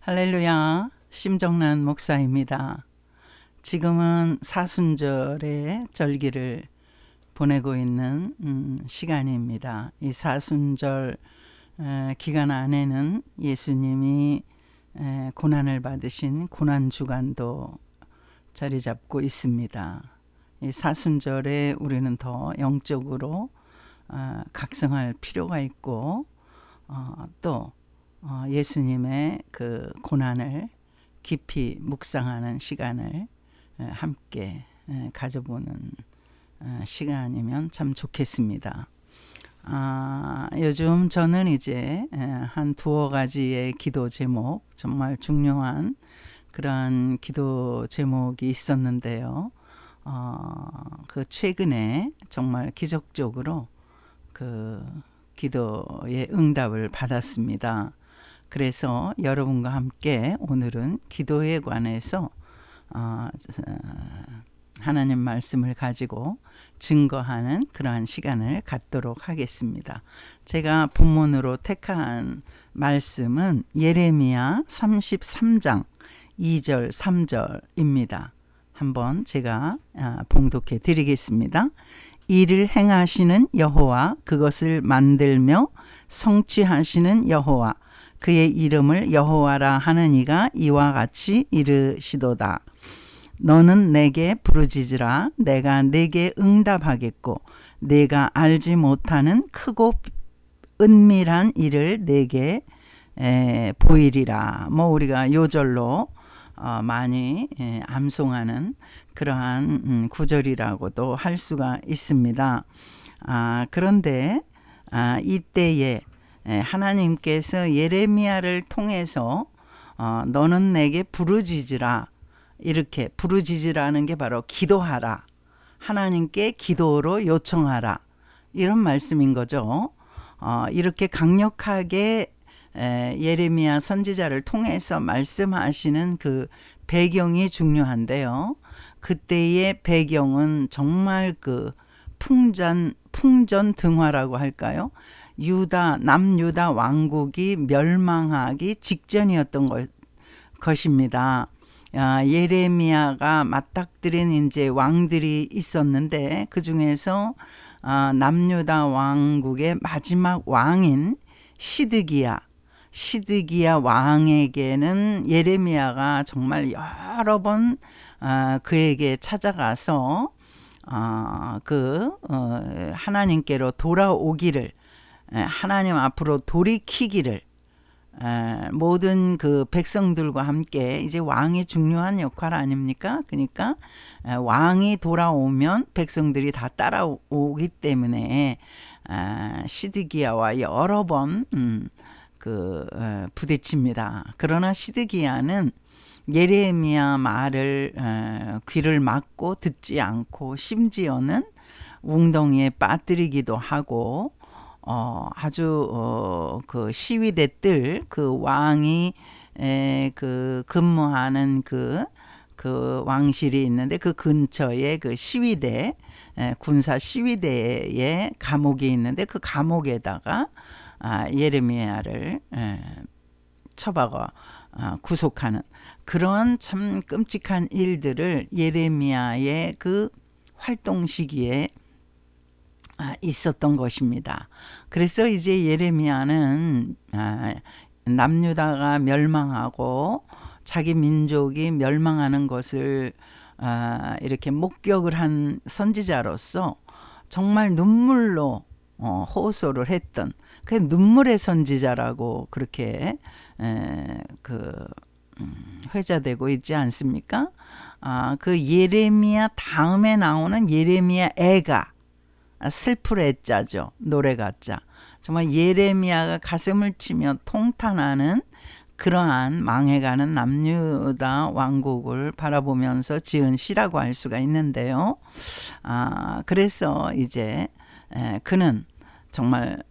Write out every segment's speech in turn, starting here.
할렐루야, 심정란 목사입니다. 지금은 사순절의 절기를 보내고 있는 시간입니다. 이 사순절 기간 안에는 예수님이 고난을 받으신 고난주간도 자리 잡고 있습니다. 이 사순절에 우리는 더 영적으로 각성할 필요가 있고 또 예수님의 그 고난을 깊이 묵상하는 시간을 함께 가져보는 시간이면 참 좋겠습니다. 요즘 저는 이제 한 두어 가지의 기도 제목, 정말 중요한 그러한 기도 제목이 있었는데요. 그 최근에 정말 기적적으로 그 기도의 응답을 받았습니다. 그래서 여러분과 함께 오늘은 기도에 관해서 하나님 말씀을 가지고 증거하는 그러한 시간을 갖도록 하겠습니다. 제가 본문으로 택한 말씀은 예레미야 33장 2절 3절입니다. 한번 제가 봉독해 드리겠습니다. 이를 행하시는 여호와, 그것을 만들며 성취하시는 여호와, 그의 이름을 여호와라 하는 이가 이와 같이 이르시도다. 너는 내게 부르짖으라. 내가 내게 응답하겠고 내가 알지 못하는 크고 은밀한 일을 내게 보이리라. 우리가 요절로 많이 암송하는 그러한 구절이라고도 할 수가 있습니다. 그런데 이때에 하나님께서 예레미야를 통해서 너는 내게 부르짖으라, 이렇게 부르짖으라는 게 바로 기도하라, 하나님께 기도로 요청하라, 이런 말씀인 거죠. 이렇게 강력하게 예레미야 선지자를 통해서 말씀하시는 그 배경이 중요한데요. 그때의 배경은 정말 그 풍전등화라고 할까요? 남유다 왕국이 멸망하기 직전이었던 것입니다. 예레미야가 맞닥뜨린 이제 왕들이 있었는데 그 중에서 남유다 왕국의 마지막 왕인 시드기야 왕에게는 예레미야가 정말 여러 번 그에게 찾아가서 하나님께로 돌아오기를, 하나님 앞으로 돌이키기를, 모든 그 백성들과 함께, 이제 왕이 중요한 역할 아닙니까? 그러니까 왕이 돌아오면 백성들이 다 따라오기 때문에 시드기야와 여러 번 부딪힙니다. 그러나 시드기야는 예레미야 말을 귀를 막고 듣지 않고 심지어는 웅덩이에 빠뜨리기도 하고 아주 그 시위대 뜰 그 왕이 근무하는 그 왕실이 있는데 그 근처에 그 시위대, 군사 시위대에 감옥이 있는데 그 감옥에다가 예레미야를 처박아 구속하는 그런 참 끔찍한 일들을 예레미야의 그 활동 시기에 있었던 것입니다. 그래서 이제 예레미야는 남유다가 멸망하고 자기 민족이 멸망하는 것을 이렇게 목격을 한 선지자로서 정말 눈물로 호소를 했던, 그 눈물의 선지자라고 그렇게 회자되고 있지 않습니까? 그 예레미야 다음에 나오는 예레미야 애가 슬플 애자죠. 노래 가자. 정말 예레미야가 가슴을 치며 통탄하는 그러한 망해가는 남유다 왕국을 바라보면서 지은 시라고 할 수가 있는데요. 그래서 이제 그는 정말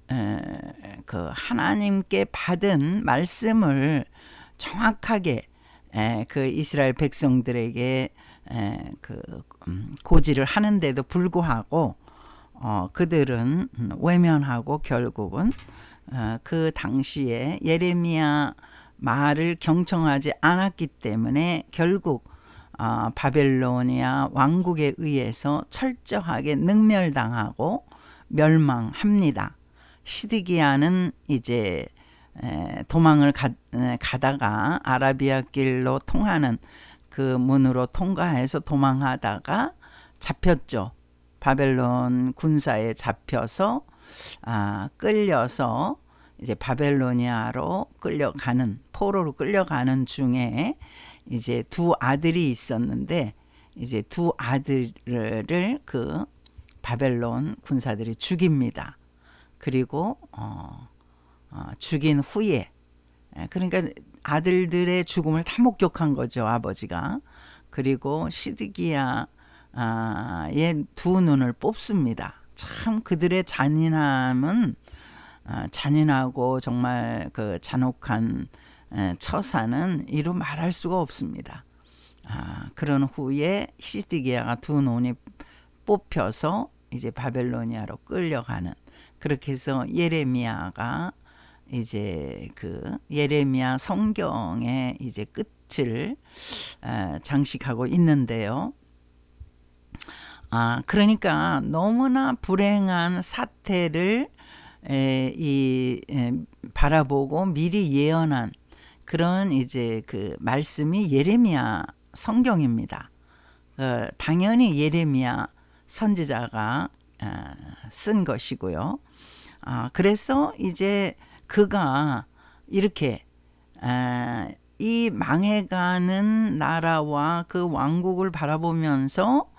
그 하나님께 받은 말씀을 정확하게 그 이스라엘 백성들에게 고지를 하는데도 불구하고 그들은 외면하고 결국은 그 당시에 예레미야 말을 경청하지 않았기 때문에 결국 바벨로니아 왕국에 의해서 철저하게 능멸당하고 멸망합니다. 시드기야는 이제 도망을 가다가 아라비아 길로 통하는 그 문으로 통과해서 도망하다가 잡혔죠. 바벨론 군사에 잡혀서 끌려서 이제 바벨로니아로 끌려가는, 포로로 끌려가는 중에 이제 두 아들이 있었는데 이제 두 아들을 그 바벨론 군사들이 죽입니다. 그리고 죽인 후에, 그러니까 아들들의 죽음을 다 목격한 거죠, 아버지가. 그리고 시드기야의 두 눈을 뽑습니다. 참 그들의 잔인함은 잔인하고 정말 그 잔혹한 처사는 이루 말할 수가 없습니다. 그런 후에 시드기야가 두 눈이 뽑혀서 이제 바벨로니아로 끌려가는, 그렇게 해서 예레미야가 이제 그 예레미야 성경의 이제 끝을 장식하고 있는데요. 그러니까 너무나 불행한 사태를 바라보고 미리 예언한 그런 이제 그 말씀이 예레미야 성경입니다. 당연히 예레미야 선지자가 쓴 것이고요. 그래서 이제 그가 이렇게 이 망해가는 나라와 그 왕국을 바라보면서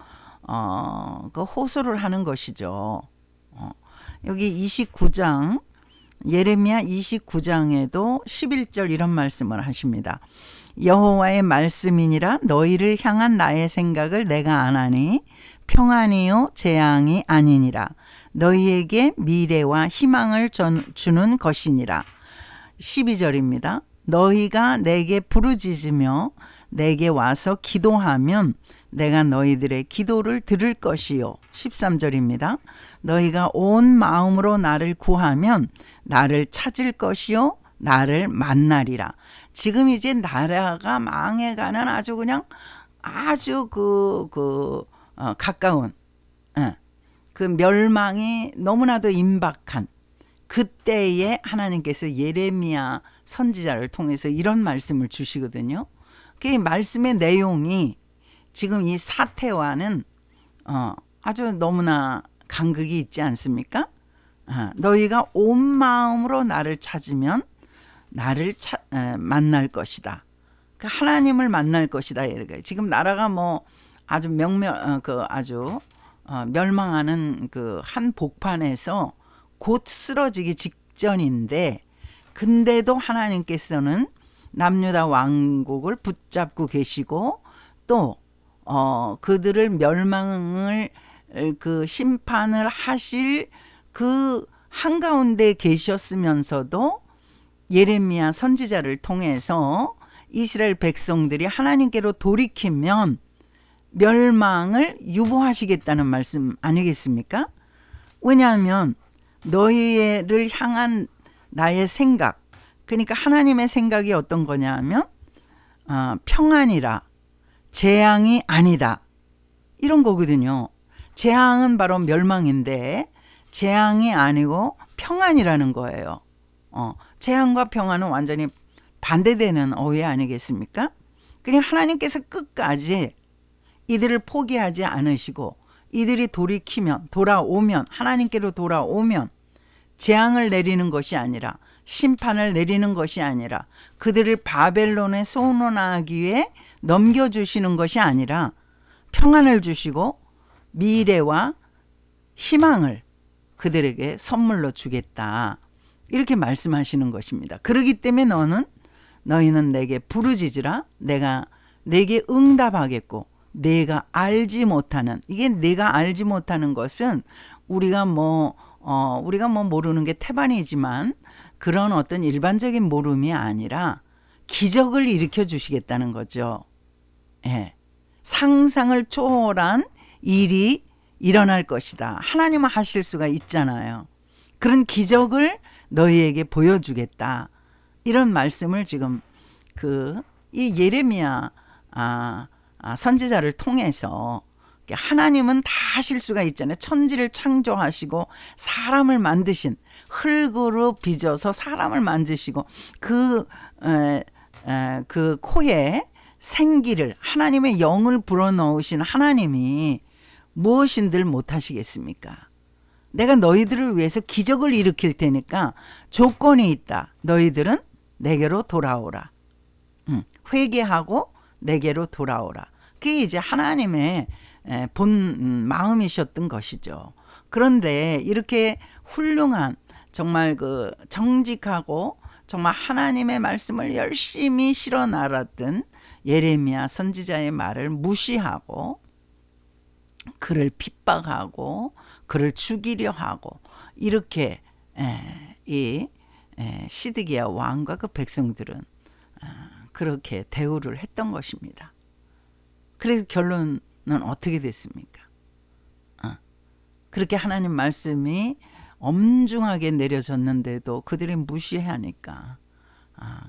그 호소를 하는 것이죠. 여기 29장, 예레미야 29장에도 11절 이런 말씀을 하십니다. 여호와의 말씀이니라 너희를 향한 나의 생각을 내가 아나니 평안이요 재앙이 아니니라. 너희에게 미래와 희망을 주는 것이니라. 12절입니다. 너희가 내게 부르짖으며 내게 와서 기도하면 내가 너희들의 기도를 들을 것이요. 13절입니다. 너희가 온 마음으로 나를 구하면 나를 찾을 것이요 나를 만나리라. 지금 이제 나라가 망해가는 아주 그냥 아주 가까운 그 멸망이 너무나도 임박한 그때에 하나님께서 예레미야 선지자를 통해서 이런 말씀을 주시거든요. 그 말씀의 내용이 지금 이 사태와는 아주 너무나 간극이 있지 않습니까? 너희가 온 마음으로 나를 찾으면 나를 만날 것이다. 그 하나님을 만날 것이다. 지금 나라가 뭐 아주 멸망하는 그 한 복판에서 곧 쓰러지기 직전인데, 근데도 하나님께서는 남유다 왕국을 붙잡고 계시고 또 그들을 멸망을 그 심판을 하실 그 한가운데 계셨으면서도 예레미야 선지자를 통해서 이스라엘 백성들이 하나님께로 돌이키면 멸망을 유보하시겠다는 말씀 아니겠습니까? 왜냐하면 너희를 향한 나의 생각, 그러니까 하나님의 생각이 어떤 거냐면 평안이라, 재앙이 아니다, 이런 거거든요. 재앙은 바로 멸망인데 재앙이 아니고 평안이라는 거예요. 재앙과 평안은 완전히 반대되는 어휘 아니겠습니까? 그냥 하나님께서 끝까지 이들을 포기하지 않으시고 이들이 돌아오면 하나님께로 돌아오면 재앙을 내리는 것이 아니라, 심판을 내리는 것이 아니라, 그들을 바벨론에 소원하기 위해 넘겨주시는 것이 아니라 평안을 주시고 미래와 희망을 그들에게 선물로 주겠다, 이렇게 말씀하시는 것입니다. 그렇기 때문에 너희는 내게 부르짖으라, 내가 내게 응답하겠고, 내가 알지 못하는, 이게 내가 알지 못하는 것은 우리가 모르는 게 태반이지만 그런 어떤 일반적인 모름이 아니라 기적을 일으켜 주시겠다는 거죠. 예. 상상을 초월한 일이 일어날 것이다. 하나님은 하실 수가 있잖아요. 그런 기적을 너희에게 보여주겠다. 이런 말씀을 지금 이 예레미야 선지자를 통해서 하나님은 다 하실 수가 있잖아요. 천지를 창조하시고 사람을 만드신, 흙으로 빚어서 사람을 만드시고 그 코에 생기를, 하나님의 영을 불어넣으신 하나님이 무엇인들 못하시겠습니까? 내가 너희들을 위해서 기적을 일으킬 테니까 조건이 있다. 너희들은 내게로 돌아오라. 회개하고 내게로 돌아오라. 그게 이제 하나님의 본 마음이셨던 것이죠. 그런데 이렇게 훌륭한, 정말 정직하고 정말 하나님의 말씀을 열심히 실어 나랐던 예레미야 선지자의 말을 무시하고 그를 핍박하고 그를 죽이려 하고, 이렇게 이 시드기야 왕과 그 백성들은 그렇게 대우를 했던 것입니다. 그래서 결론은 어떻게 됐습니까? 그렇게 하나님 말씀이 엄중하게 내려졌는데도 그들이 무시하니까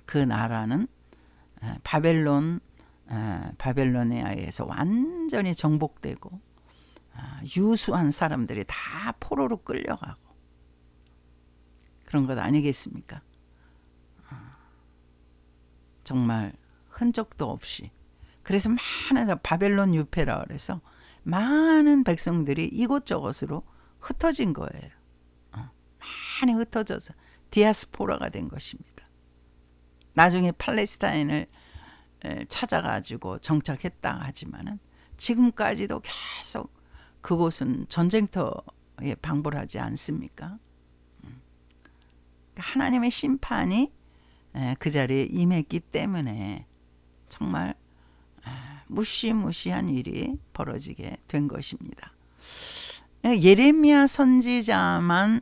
그 나라는 바벨로니아에서 완전히 정복되고 유수한 사람들이 다 포로로 끌려가고 그런 것 아니겠습니까? 정말 흔적도 없이. 그래서 많은 바벨론 유폐라 그래서 많은 백성들이 이곳저곳으로 흩어진 거예요. 많이 흩어져서 디아스포라가 된 것입니다. 나중에 팔레스타인을 찾아가지고 정착했다 하지만은 지금까지도 계속 그곳은 전쟁터에 방불하지 않습니까? 하나님의 심판이 그 자리에 임했기 때문에 정말 무시무시한 일이 벌어지게 된 것입니다. 예레미야 선지자만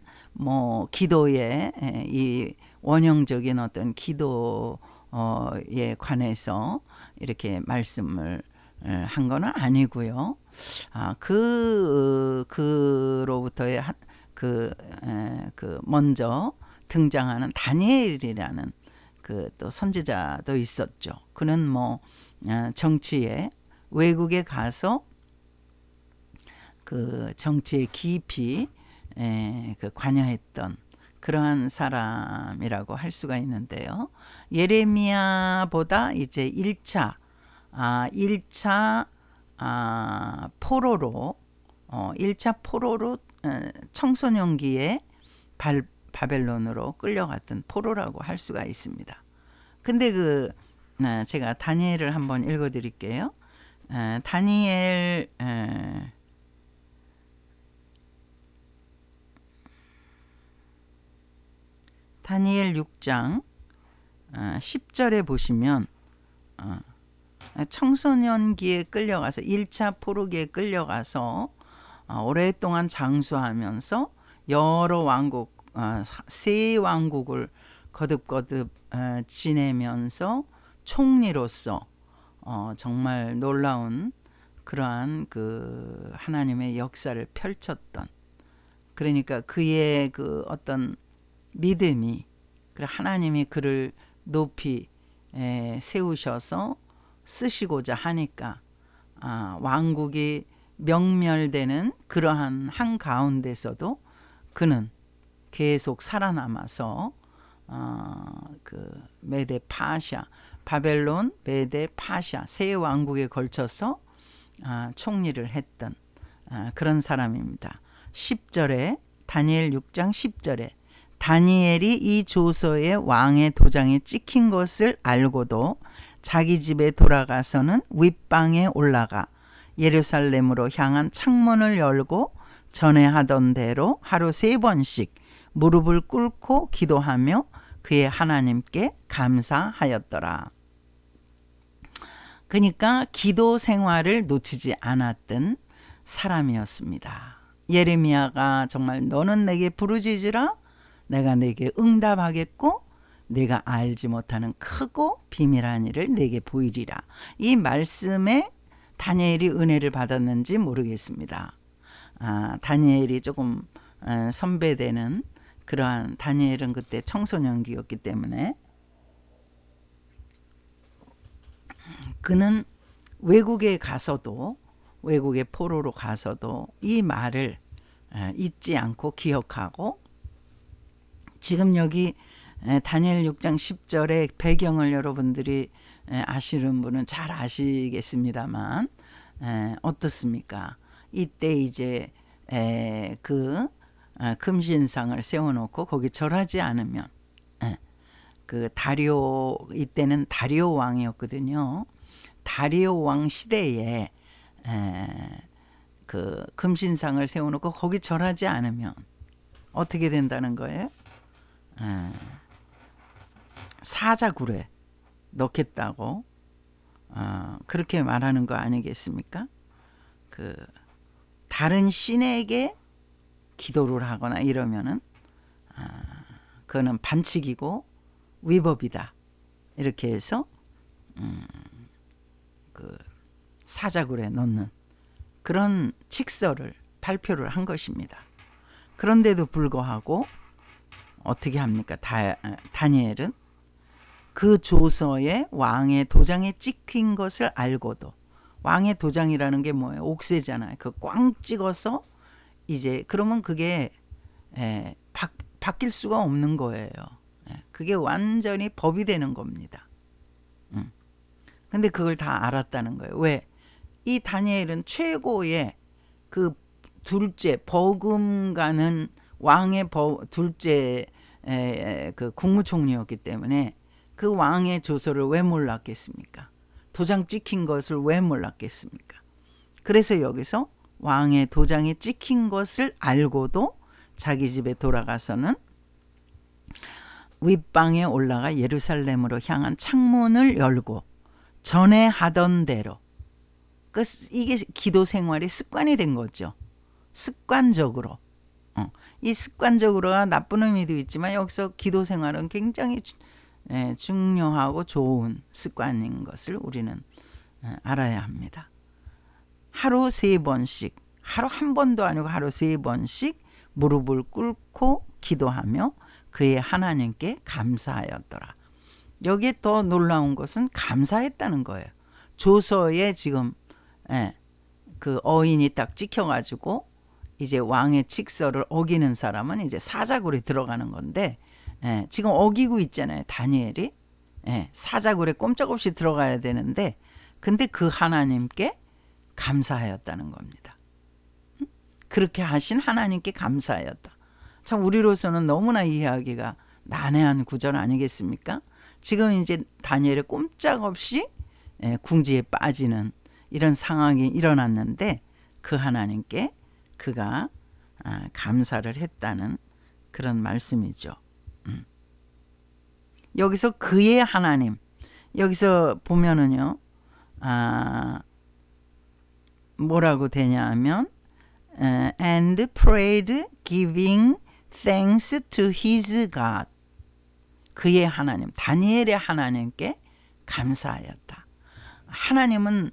기도에 이 원형적인 어떤 기도에 관해서 이렇게 말씀을 한 거는 아니고요. 그로부터의 먼저 등장하는 다니엘이라는 또 선지자도 있었죠. 그는 정치에, 외국에 가서 그 정치에 깊이 관여했던 그러한 사람이라고 할 수가 있는데요. 예레미야보다 이제 1차 포로로 1차 포로로 청소년기에 바벨론으로 끌려갔던 포로라고 할 수가 있습니다. 근데 제가 다니엘을 한번 읽어 드릴게요. 다니엘 6장 10절에 보시면 청소년기에 끌려가서 1차 포로기에 끌려가서 오랫동안 장수하면서 여러 왕국, 세 왕국을 거듭거듭 지내면서 총리로서 정말 놀라운 그러한 하나님의 역사를 펼쳤던, 그러니까 그의 어떤 믿음이, 하나님이 그를 높이 세우셔서 쓰시고자 하니까 왕국이 명멸되는 그러한 한가운데서도 그는 계속 살아남아서 메데 파샤, 바벨론, 메데 파샤 세 왕국에 걸쳐서 총리를 했던 그런 사람입니다. 10절에 다니엘 6장 10절에 다니엘이 이 조서에 왕의 도장이 찍힌 것을 알고도 자기 집에 돌아가서는 윗방에 올라가 예루살렘으로 향한 창문을 열고 전에 하던 대로 하루 3번씩 무릎을 꿇고 기도하며 그의 하나님께 감사하였더라. 그러니까 기도 생활을 놓치지 않았던 사람이었습니다. 예레미야가 정말 너는 내게 부르짖으라 내가 내게 응답하겠고 내가 알지 못하는 크고 비밀한 일을 내게 보이리라. 이 말씀에 다니엘이 은혜를 받았는지 모르겠습니다. 다니엘이 조금 선배되는 그러한, 다니엘은 그때 청소년기였기 때문에 그는 외국에 가서도, 외국의 포로로 가서도 이 말을 잊지 않고 기억하고, 지금 여기 다니엘 6장 10절의 배경을 여러분들이 아시는 분은 잘 아시겠습니다만, 어떻습니까? 이때 이제 그 금신상을 세워놓고 거기 절하지 않으면, 그 다리오, 이때는 다리오 왕이었거든요. 다리오 왕 시대에 그 금신상을 세워놓고 거기 절하지 않으면 어떻게 된다는 거예요? 사자굴에 넣겠다고 그렇게 말하는 거 아니겠습니까? 그 다른 신에게 기도를 하거나 이러면은 그거는 반칙이고 위법이다. 이렇게 해서 그 사자굴에 넣는 그런 칙서를 발표를 한 것입니다. 그런데도 불구하고 어떻게 합니까? 다니엘은 그 조서에 왕의 도장에 찍힌 것을 알고도, 왕의 도장이라는 게 뭐예요? 옥새잖아요. 그 꽝 찍어서 이제 그러면 그게 바뀔 수가 없는 거예요. 그게 완전히 법이 되는 겁니다. 근데 그걸 다 알았다는 거예요. 왜? 이 다니엘은 최고의 그 둘째, 버금가는 왕의 둘째 그 국무총리였기 때문에 그 왕의 조서를 왜 몰랐겠습니까? 도장 찍힌 것을 왜 몰랐겠습니까? 그래서 여기서 왕의 도장에 찍힌 것을 알고도 자기 집에 돌아가서는 윗방에 올라가 예루살렘으로 향한 창문을 열고 전에 하던 대로, 이게 기도 생활이 습관이 된 거죠. 습관적으로. 이 습관적으로가 나쁜 의미도 있지만 여기서 기도 생활은 굉장히 중요하고 좋은 습관인 것을 우리는 알아야 합니다. 하루 3번씩, 하루 한 번도 아니고 하루 3번씩 무릎을 꿇고 기도하며 그의 하나님께 감사하였더라. 여기에 더 놀라운 것은 감사했다는 거예요. 조서에 지금 그 어인이 딱 찍혀가지고 이제 왕의 칙서를 어기는 사람은 이제 사자굴에 들어가는 건데, 지금 어기고 있잖아요. 다니엘이 사자굴에 꼼짝없이 들어가야 되는데, 근데 그 하나님께 감사하였다는 겁니다. 그렇게 하신 하나님께 감사하였다. 참 우리로서는 너무나 이해하기가 난해한 구절 아니겠습니까? 지금 이제 다니엘이 꼼짝없이 궁지에 빠지는 이런 상황이 일어났는데 그 하나님께 그가 감사를 했다는 그런 말씀이죠. 여기서 그의 하나님, 여기서 보면은요, 뭐라고 되냐 하면 and prayed giving thanks to his God. 그의 하나님, 다니엘의 하나님께 감사하였다. 하나님은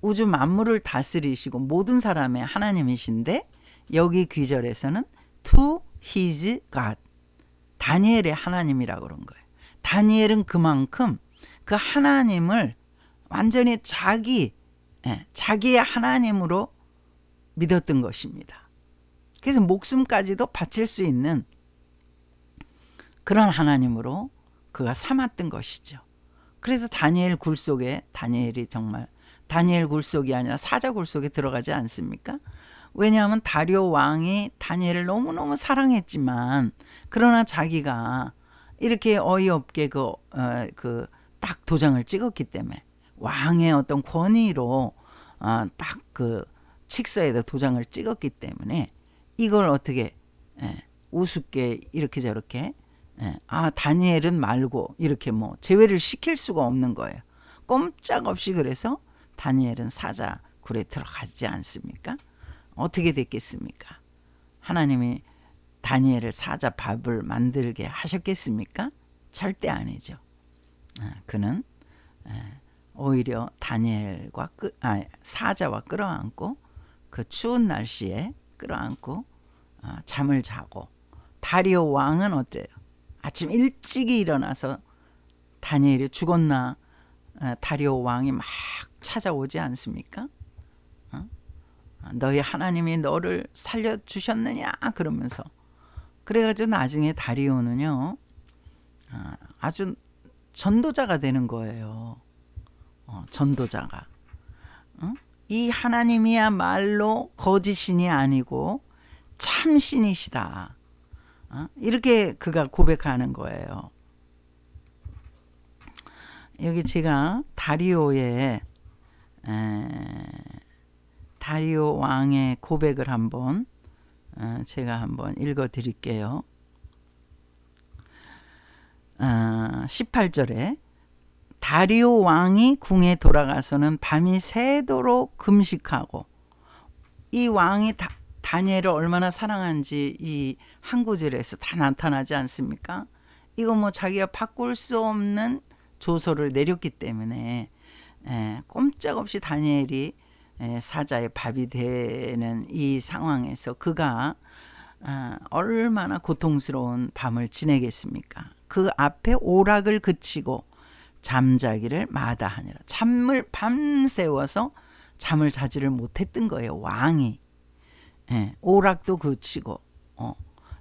우주 만물을 다스리시고 모든 사람의 하나님이신데 여기 귀절에서는 to his God, 다니엘의 하나님이라고 그런 거예요. 다니엘은 그만큼 그 하나님을 완전히 자기의 하나님으로 믿었던 것입니다. 그래서 목숨까지도 바칠 수 있는 그런 하나님으로 그가 삼았던 것이죠. 그래서 다니엘 굴 속에, 다니엘이 정말 다니엘 굴 속이 아니라 사자 굴 속에 들어가지 않습니까? 왜냐하면 다리오 왕이 다니엘을 너무너무 사랑했지만 그러나 자기가 이렇게 어이없게 딱 도장을 찍었기 때문에 왕의 어떤 권위로 딱 그 칙서에다 도장을 찍었기 때문에 이걸 어떻게 우습게 이렇게 저렇게 다니엘은 말고 이렇게 뭐 제외를 시킬 수가 없는 거예요. 꼼짝없이 그래서 다니엘은 사자굴에 들어가지 않습니까? 어떻게 됐겠습니까? 하나님이 다니엘을 사자밥을 만들게 하셨겠습니까? 절대 아니죠. 그는 오히려 다니엘과 사자와 끌어안고 그 추운 날씨에 끌어안고 잠을 자고, 다리오 왕은 어때요? 아침 일찍이 일어나서 다니엘이 죽었나 다리오 왕이 막 찾아오지 않습니까? 너희 하나님이 너를 살려주셨느냐 그러면서. 그래가지고 나중에 다리오는요 아주 전도자가 되는 거예요. 전도자가. 이 하나님이야말로 거짓신이 아니고 참신이시다. 이렇게 그가 고백하는 거예요. 여기 제가 다리오 왕의 고백을 한번 제가 한번 읽어 드릴게요. 18절에 다리오 왕이 궁에 돌아가서는 밤이 새도록 금식하고, 이 왕이 다니엘을 얼마나 사랑한지 이 한 구절에서 다 나타나지 않습니까? 이거 뭐 자기가 바꿀 수 없는 조서를 내렸기 때문에 꼼짝없이 다니엘이 사자의 밥이 되는 이 상황에서 그가 얼마나 고통스러운 밤을 지내겠습니까? 그 앞에 오락을 그치고 잠자기를 마다하니라. 잠을 밤새워서 잠을 자지를 못했던 거예요. 왕이. 오락도 그치고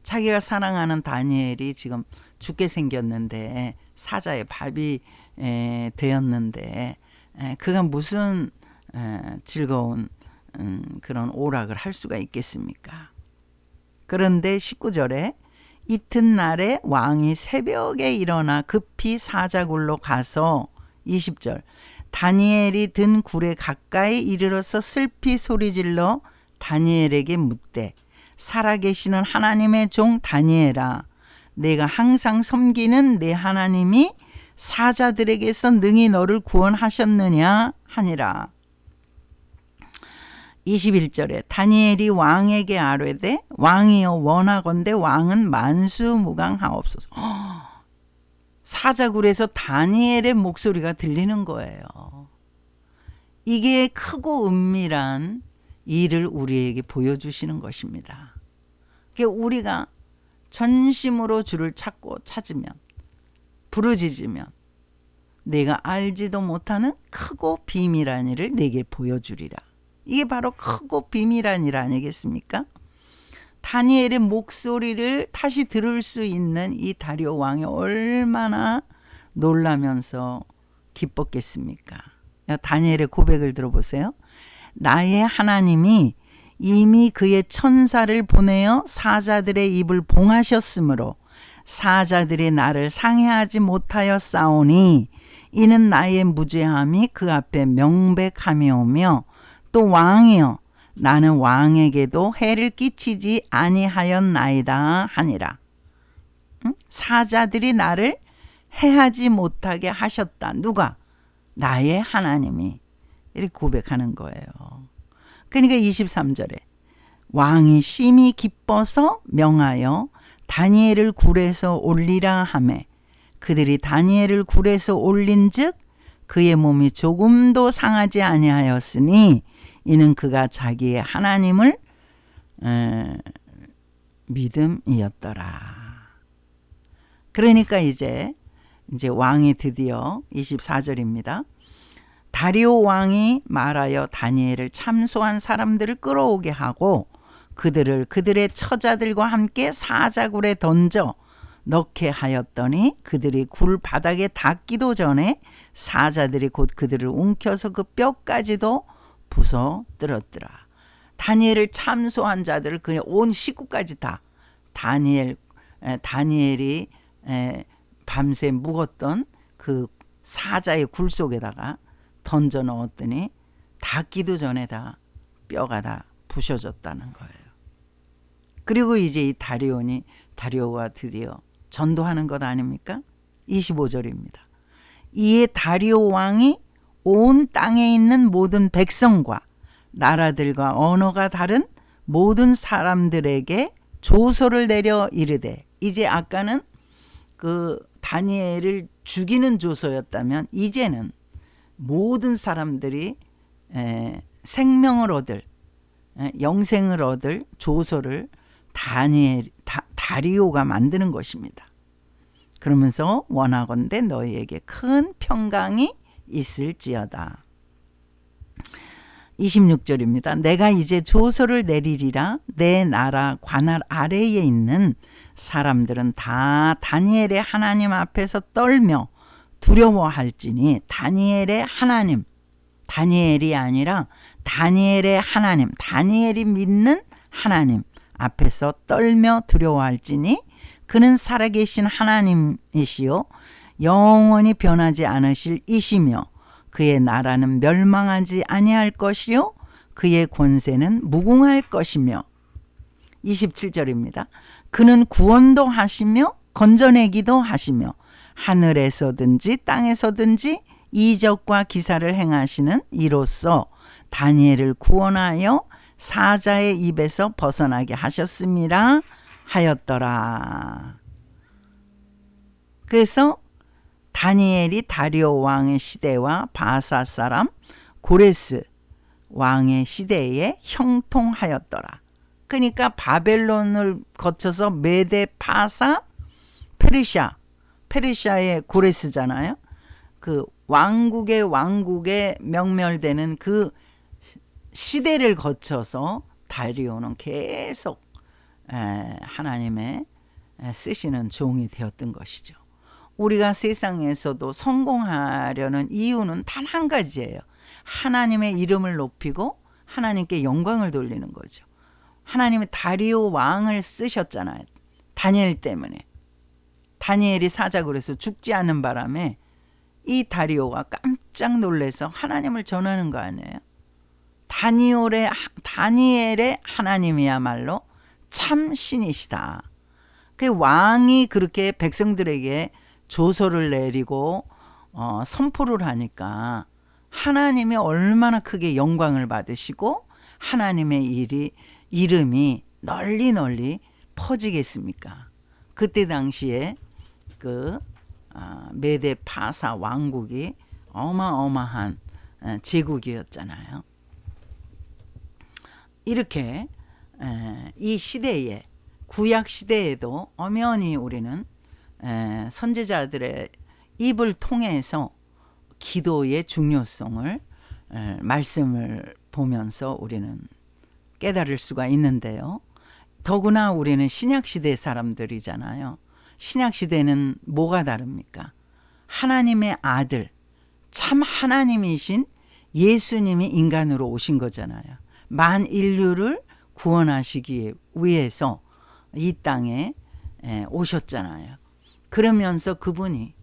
자기가 사랑하는 다니엘이 지금 죽게 생겼는데, 사자의 밥이 되었는데 그가 무슨 즐거운 그런 오락을 할 수가 있겠습니까? 그런데 19절에 이튿날에 왕이 새벽에 일어나 급히 사자굴로 가서, 20절, 다니엘이 든 굴에 가까이 이르러서 슬피 소리질러 다니엘에게 묻되, 살아계시는 하나님의 종 다니엘아, 내가 항상 섬기는 내 하나님이 사자들에게서 능히 너를 구원하셨느냐 하니라. 21절에 다니엘이 왕에게 아뢰되, 왕이여 원하건대 왕은 만수무강하옵소서. 사자굴에서 다니엘의 목소리가 들리는 거예요. 이게 크고 은밀한 일을 우리에게 보여주시는 것입니다. 우리가 전심으로 주를 찾으면, 부르짖으면 내가 알지도 못하는 크고 비밀한 일을 내게 보여주리라. 이게 바로 크고 비밀한 일 아니겠습니까? 다니엘의 목소리를 다시 들을 수 있는 이 다리오 왕이 얼마나 놀라면서 기뻤겠습니까? 다니엘의 고백을 들어보세요. 나의 하나님이 이미 그의 천사를 보내어 사자들의 입을 봉하셨으므로 사자들이 나를 상해하지 못하여 싸우니, 이는 나의 무죄함이 그 앞에 명백함이오며, 또 왕이여 나는 왕에게도 해를 끼치지 아니하였나이다 하니라. 사자들이 나를 해하지 못하게 하셨다. 누가? 나의 하나님이. 이렇게 고백하는 거예요. 그러니까 23절에 왕이 심히 기뻐서 명하여 다니엘을 굴에서 올리라 하매, 그들이 다니엘을 굴에서 올린즉 그의 몸이 조금도 상하지 아니하였으니, 이는 그가 자기의 하나님을 믿음이었더라. 그러니까 이제 왕이 드디어 24절입니다. 다리오 왕이 말하여 다니엘을 참소한 사람들을 끌어오게 하고 그들의 처자들과 함께 사자굴에 던져 넣게 하였더니, 그들이 굴 바닥에 닿기도 전에 사자들이 곧 그들을 움켜서 그 뼈까지도 부숴 들었더라. 다니엘을 참소한 자들을 그냥 온 식구까지 다 다니엘이 밤새 묵었던 그 사자의 굴 속에다가 던져 넣었더니 닿기도 전에 다 뼈가 다 부셔졌다는 거예요. 그리고 이제 이 다리오가 드디어 전도하는 것 아닙니까? 25절입니다. 이에 다리오 왕이 온 땅에 있는 모든 백성과 나라들과 언어가 다른 모든 사람들에게 조서를 내려 이르되, 이제 아까는 그 다니엘을 죽이는 조서였다면 이제는 모든 사람들이 생명을 얻을, 영생을 얻을 조서를 다리오가 만드는 것입니다. 그러면서 원하건대 너희에게 큰 평강이 있을지어다. 26절입니다. 내가 이제 조서를 내리리라. 내 나라 관할 아래에 있는 사람들은 다 다니엘의 하나님 앞에서 떨며 두려워할지니, 다니엘의 하나님, 다니엘이 아니라 다니엘의 하나님, 다니엘이 믿는 하나님 앞에서 떨며 두려워할지니, 그는 살아계신 하나님이시요 영원히 변하지 않으실 이시며, 그의 나라는 멸망하지 아니할 것이요 그의 권세는 무궁할 것이며. 27절입니다. 그는 구원도 하시며 건져내기도 하시며 하늘에서든지 땅에서든지 이적과 기사를 행하시는 이로써 다니엘을 구원하여 사자의 입에서 벗어나게 하셨음이라 하였더라. 그래서 다니엘이 다리오 왕의 시대와 바사 사람 고레스 왕의 시대에 형통하였더라. 그러니까 바벨론을 거쳐서 메데, 파사, 페르시아의 고레스잖아요. 그 왕국에 명멸되는 그 시대를 거쳐서 다리오는 계속 하나님의 쓰시는 종이 되었던 것이죠. 우리가 세상에서도 성공하려는 이유는 단 한 가지예요. 하나님의 이름을 높이고 하나님께 영광을 돌리는 거죠. 하나님이 다리오 왕을 쓰셨잖아요. 다니엘 때문에. 다니엘이 사자굴에서 죽지 않는 바람에 이 다리오가 깜짝 놀라서 하나님을 전하는 거 아니에요. 다니엘의 하나님이야말로 참 신이시다. 그 왕이 그렇게 백성들에게 조서를 내리고 선포를 하니까 하나님이 얼마나 크게 영광을 받으시고 하나님의 이름이 널리 퍼지겠습니까? 그때 당시에 그 메데 파사 왕국이 어마어마한 제국이었잖아요. 이렇게 이 시대에, 구약 시대에도 엄연히 우리는 선지자들의 입을 통해서 기도의 중요성을 말씀을 보면서 우리는 깨달을 수가 있는데요. 더구나 우리는 신약시대 사람들이잖아요. 신약시대는 뭐가 다릅니까? 하나님의 아들, 참 하나님이신 예수님이 인간으로 오신 거잖아요. 만 인류를 구원하시기 위해서 이 땅에 오셨잖아요. 그러면서 그분이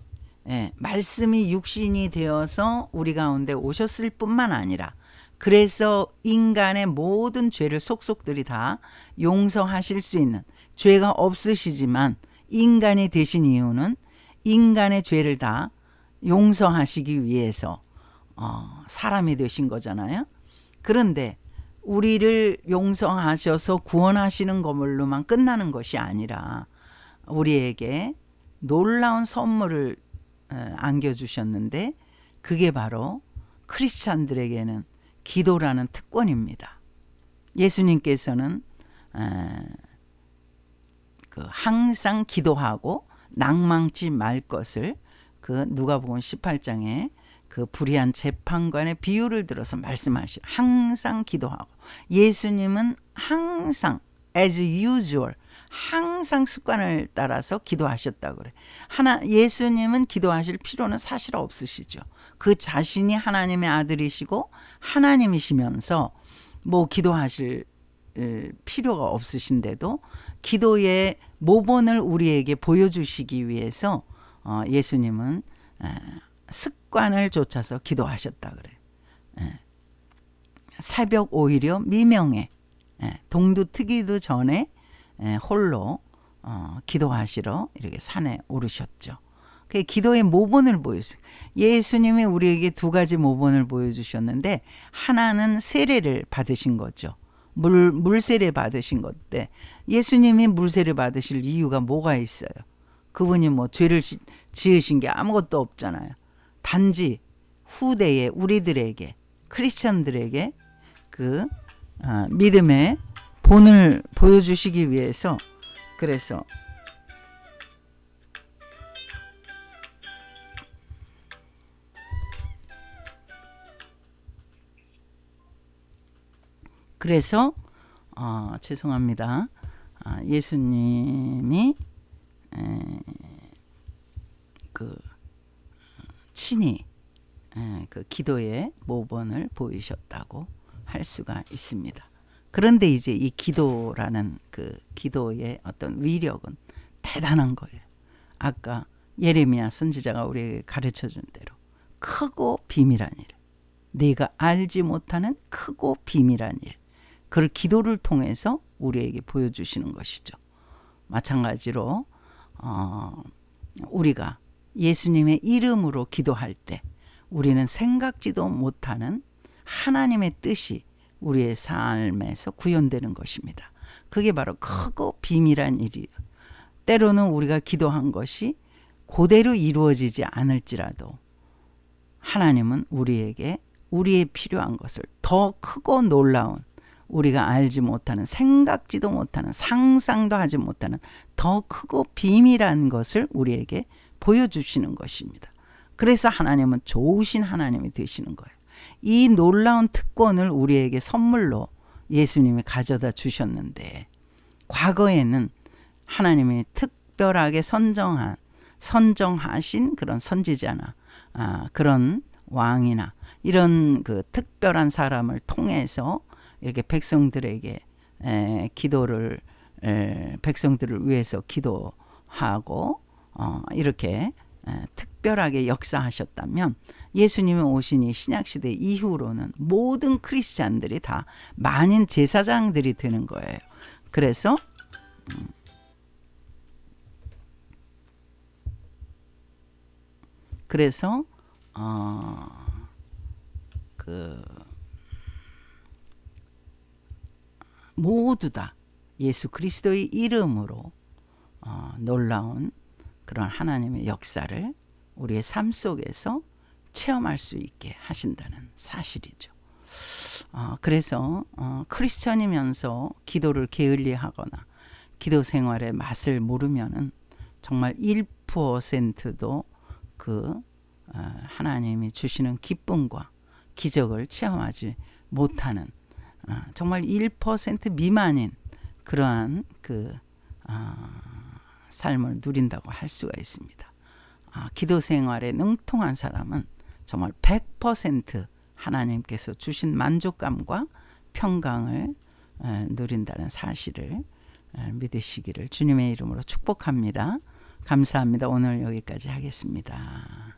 말씀이 육신이 되어서 우리 가운데 오셨을 뿐만 아니라, 그래서 인간의 모든 죄를 속속들이 다 용서하실 수 있는, 죄가 없으시지만 인간이 되신 이유는 인간의 죄를 다 용서하시기 위해서 사람이 되신 거잖아요. 그런데 우리를 용서하셔서 구원하시는 것으로만 끝나는 것이 아니라 우리에게 놀라운 선물을 안겨주셨는데, 그게 바로 크리스찬들에게는 기도라는 특권입니다. 예수님께서는 항상 기도하고 낭망치 말 것을 그 누가복음 18장에 그 불의한 재판관의 비유를 들어서 말씀하시. 항상 기도하고, 예수님은 항상 as usual, 항상 습관을 따라서 기도하셨다고 그래. 예수님은 기도하실 필요는 사실 없으시죠. 그 자신이 하나님의 아들이시고 하나님이시면서 뭐 기도하실 필요가 없으신데도 기도의 모본을 우리에게 보여주시기 위해서 예수님은 습관을 좇아서 기도하셨다 그래. 새벽 오히려 미명에 동두 트기도 전에 홀로 기도하시러 이렇게 산에 오르셨죠. 그 기도의 모본을 보여주세요. 예수님이 우리에게 두 가지 모본을 보여주셨는데, 하나는 세례를 받으신 거죠. 물세례 받으신 건데, 예수님이 물세례 받으실 이유가 뭐가 있어요? 그분이 뭐 죄를 지으신 게 아무것도 없잖아요. 단지 후대에 우리들에게, 크리스천들에게 그 믿음의 본을 보여주시기 위해서, 그래서 그래서 죄송합니다. 예수님이 그 친히 그 기도의 모본을 보이셨다고 할 수가 있습니다. 그런데 이제 이 기도라는 그 기도의 어떤 위력은 대단한 거예요. 아까 예레미야 선지자가 우리에게 가르쳐 준 대로 크고 비밀한 일, 네가 알지 못하는 크고 비밀한 일, 그걸 기도를 통해서 우리에게 보여주시는 것이죠. 마찬가지로 우리가 예수님의 이름으로 기도할 때 우리는 생각지도 못하는 하나님의 뜻이 우리의 삶에서 구현되는 것입니다. 그게 바로 크고 비밀한 일이에요. 때로는 우리가 기도한 것이 그대로 이루어지지 않을지라도 하나님은 우리에게 우리의 필요한 것을 더 크고 놀라운, 우리가 알지 못하는, 생각지도 못하는, 상상도 하지 못하는 더 크고 비밀한 것을 우리에게 보여주시는 것입니다. 그래서 하나님은 좋으신 하나님이 되시는 거예요. 이 놀라운 특권을 우리에게 선물로 예수님이 가져다 주셨는데, 과거에는 하나님이 특별하게 선정하신 그런 선지자나 그런 왕이나 이런 그 특별한 사람을 통해서 이렇게 백성들에게 백성들을 위해서 기도하고 이렇게 특별하게 역사하셨다면, 예수님이 오신 이 신약시대 이후로는 모든 크리스찬들이 다 만인 제사장들이 되는 거예요. 그래서 모두 다 예수 그리스도의 이름으로 놀라운 그런 하나님의 역사를 우리의 삶 속에서 체험할 수 있게 하신다는 사실이죠. 그래서 크리스천이면서 기도를 게을리하거나 기도 생활의 맛을 모르면은 정말 1%도 그 하나님이 주시는 기쁨과 기적을 체험하지 못하는 정말 1% 미만인 그러한 그 삶을 누린다고 할 수가 있습니다. 기도 생활에 능통한 사람은 정말 100% 하나님께서 주신 만족감과 평강을 누린다는 사실을 믿으시기를 주님의 이름으로 축복합니다. 감사합니다. 오늘 여기까지 하겠습니다.